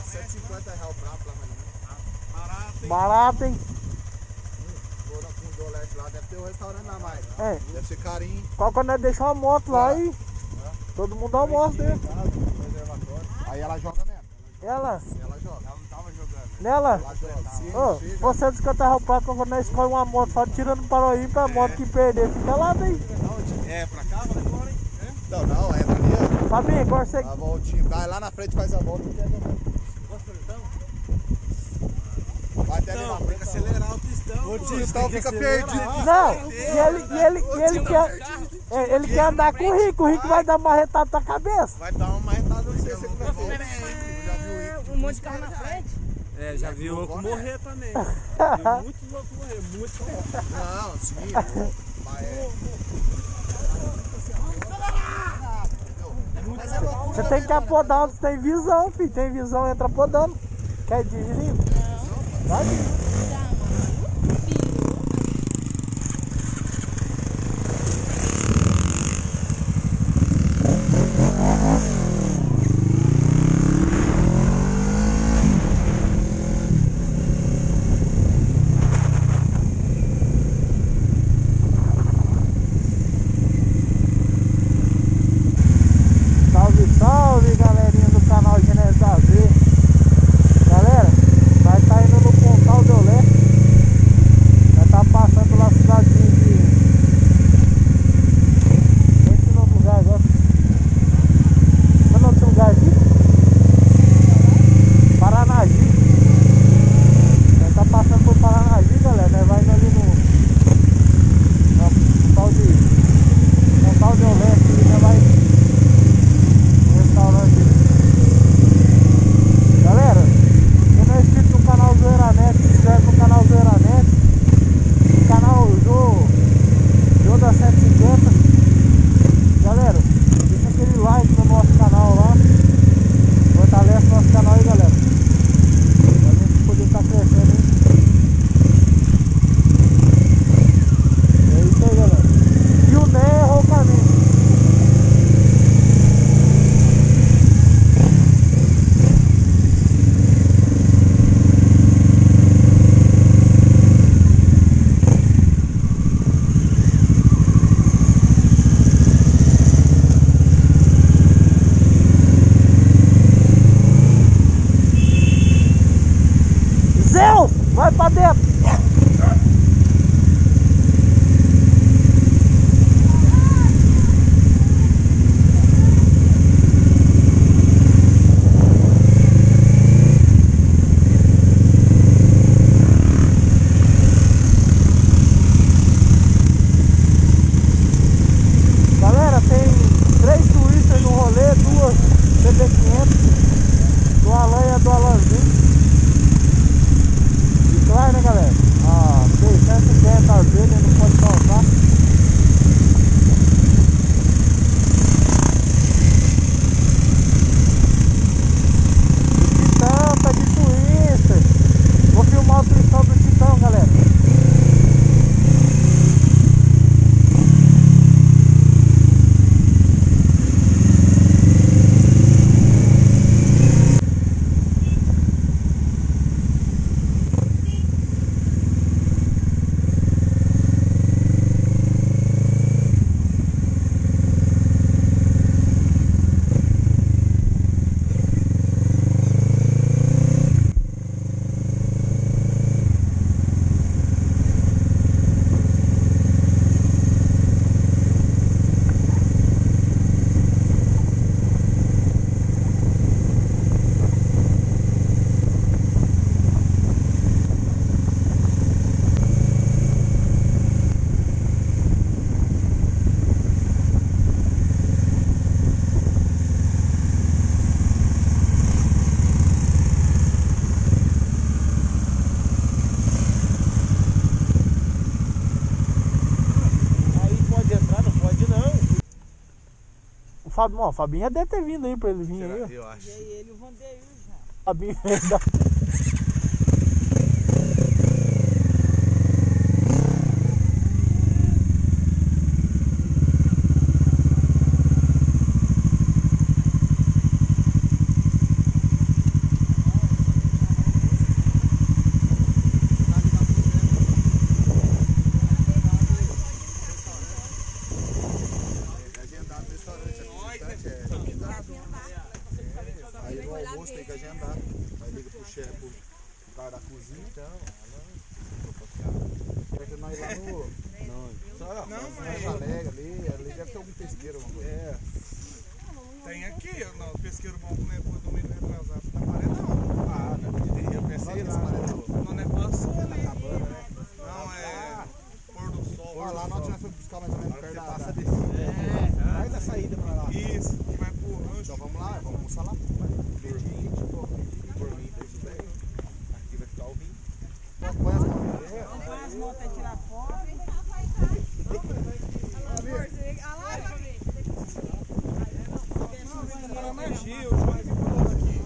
R$7,50 o prato lá, mais ou menos. Barato, hein? Barato, hein? Com o Dolete lá, deve ter um restaurante lá mais. É. Deve ser carinho. Qual quando nós deixamos uma moto lá e todo mundo almoça dentro. Aí ela joga mesmo. Ela? Ela joga. Ela não tava jogando. Nela? Ela joga. Se Ô, chega, você descantar o prato quando nós escolhe uma moto, só tirando para aí pra moto que perder, fica lá daí. É, pra cá, vai embora, hein? Não, não, é ali, ó. Fabinho, agora você. A voltinha. Vai lá na frente, faz a volta e pega a volta. Vai até ali na Tem frente. que acelerar o pistão. O pistão fica perdido. Não, ele quer andar com o Rico vai dar uma retada na cabeça. Vai dar uma marretada no você segunda-feira. Já viu o Rico? Um monte de carro na frente. É, já vi louco morrer também. Vi muitos loucos morrer, muitos. Não, sim. Mas é. Você tem que apodar onde tem visão, filho. Tem visão, entra podando. Quer dirigir? Vai. Salve, galerinha do canal Genésio da Z. Galera, vai estar indo no Pontal do Olé. Vai estar passando pela cidadezinha de... Esse novo lugar agora. Qual é o nome desse lugar aqui? Paranagi. Vai estar passando por Paranagi, galera. Nós vai indo ali no Pontal de Olé aqui, né? Vai restaurante. Galera, quem não é inscrito no canal Zoeira Net, se inscreve no canal Zoeira Net, no canal Jô da 750. Galera, deixa aquele like no nosso canal lá, fortalece o nosso canal aí, galera, pra gente poder estar crescendo, hein? É isso aí, galera. E o Né errou o caminho. Zeus, vai pra dentro. Galera, tem 3 Twister no rolê, 2 CB500, do Alan e a do Alanzinho. E claro, né, galera? Fabinho, ó, o Fabinho já deve ter vindo aí pra ele vir aí, ó. Eu acho. Ele, o Vandeir já. Fabinho veio da... Aí no almoço tem que agendar. Aí liga pro chefe, pro cara da cozinha. Então, quer que nós ir lá no. Não, Alegre ali deve ter algum pesqueiro, alguma coisa. É. Tem aqui, não, o pesqueiro bom né, por domingo retrasado. Tá paredão. Ah, eu pensei lá. Não é passou ali. Acabando, né? Não, é. Pôr do sol. Olha lá, nós já fomos buscar mais ou menos perto da. Passa desse. É, vai da saída pra lá. Isso, que vai pro rancho. Então vamos lá, vamos almoçar lá. Por mim, tudo bem. Aqui vai ficar o vinho. Põe as mãos. Levar as motos e tirar foto. Para magia, o João que pulou aqui.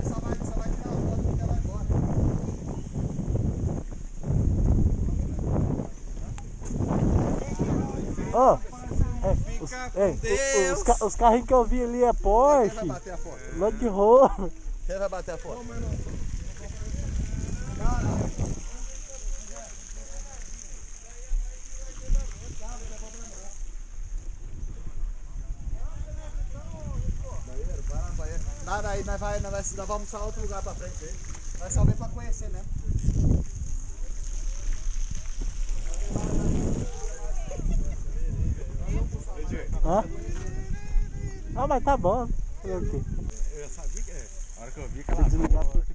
Essa vai tirar a foto porque ela agora. Ó, Fica com Deus. os carrinhos que eu vi ali é Quem vai Porsche, bater a foto? Land Rover. Quem vai bater a foto? Nada aí, nós vamos almoçar outro lugar pra frente aí. Nós só vem pra conhecer mesmo. Hã? Ah, mas tá bom. Fazer o quê? Eu já sabia que é. A hora que eu vi, Deixa eu desligar tudo aqui.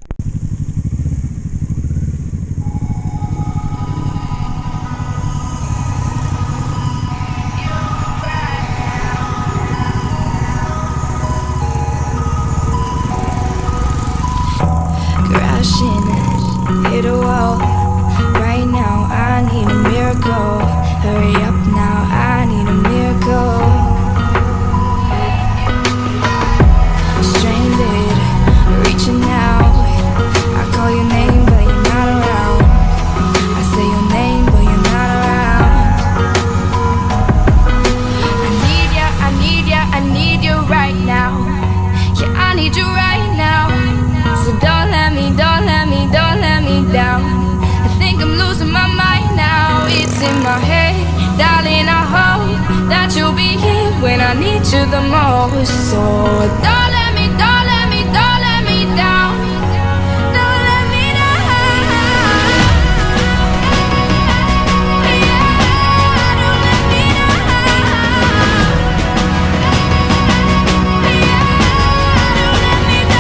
Crashing, hit a wall. Right now, I need a miracle. Hurry up now, I need a miracle. Stranded, reaching out. I call your name, but you're not around. I say your name, but you're not around. I need ya, I need ya, I need you right now. Yeah, I need you right now. So don't let me down. I think I'm losing my mind now. It's in my head, darling. I hope that you'll be here when I need you the most. So don't let me down. Don't let me down. Don't let me down. Yeah, don't let me down. Yeah, don't let me down.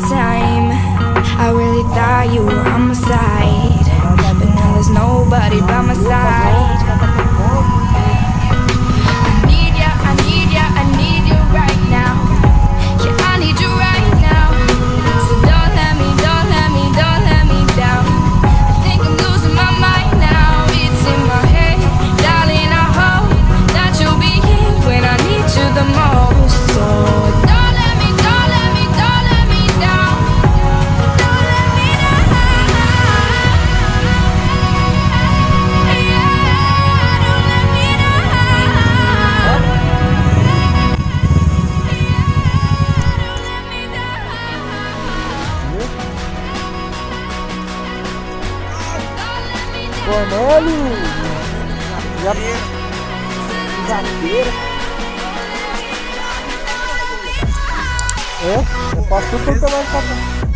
Time, I really thought you were on my side, but now there's nobody by my side. I need ya, I need ya, I need you right now. Yeah, I need you right now. So don't let me down. I think I'm losing my mind now. It's in my head, darling. I hope that you'll be here when I need you the most. So don't let me down. Cornélio! Jaqueira! É? Eu faço tudo que eu mais faço.